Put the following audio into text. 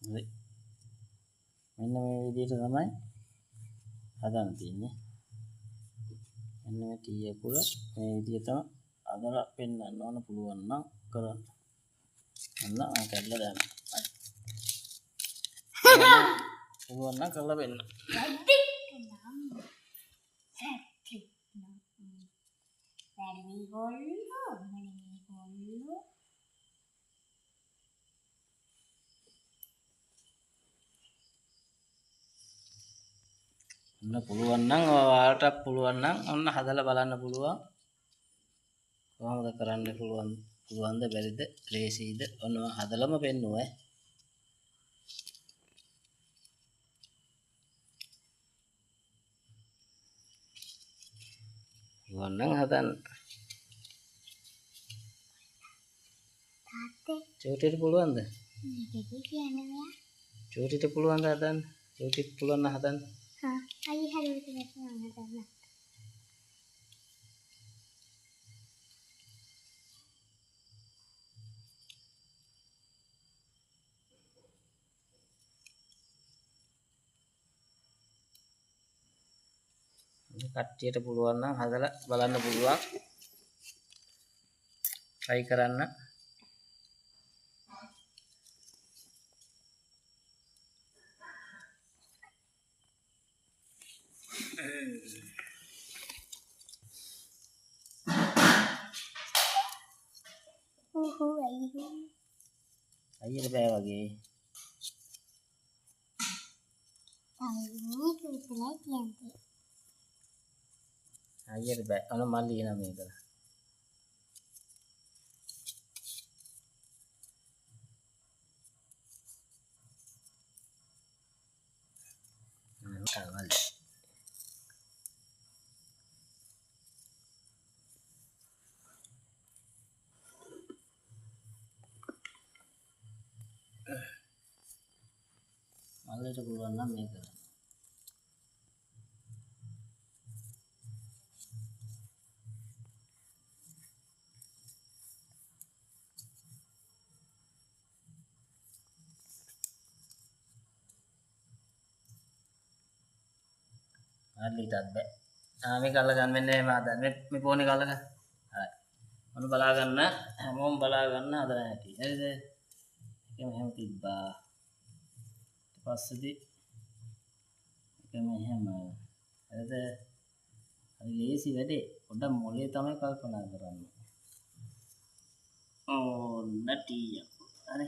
හරි. මෙන්න මේ විදිහට තමයි හදන්න තියෙන්නේ. මෙන්න මේ ටී අකුර මේ විදිහටම අදලා පෙන්නන්න ඕන පුළුවන් නම් කරන්න. අන්න මම කඩලා දානවා. පුළුවන් නම් කරලා වෙන්න. ඔන්න පුළුවන් නම් ඔයාලට පුළුවන් නම් ඔන්න හදලා බලන්න පුළුවන්. කොහොමද කරන්න පුළුවන්ද බැරිද ලේසියිද? ඔන්න මම හදලම පෙන්නුවා. පුළුවන් නම් හදන්න. තාත්තේ චෝටිට පුළුවන්ද? මේකද කියන්නේ මෙයා. චෝටිට පුළුවන්ද හදන්න? චෝටිට පුළුවන් නම් හදන්න. හා අයි හරියට නැත්නම් හදන්න. කට්ටියට පුළුවන් නම් හදලා බලන්න පුළුවන්. try කරන්න. අයියට බෑ වගේ. අයියට බෑ. අන මල්ලි එන මේක. මල්ලි. මල්ලිට පුළුවන් නම් මේක කරන්න. මල්ලිටත් බෑ. මේක අල්ලගන්න මෙන්න එහෙම හදන්න. මේ ෆෝන් එක අල්ලගන්න. හරි. මොන බලා ගන්න හැමෝම බලා ගන්න හදන හැටි. හරිද? ඒක මෙහෙම තිබ්බා. ඊට පස්සේදී ඒක මෙහෙම. හරිද? හරි ලේසි වැඩේ. පොඩ්ඩක් මොලේ තමයි කල්පනා කරන්න. ඕ නැටි. හරි.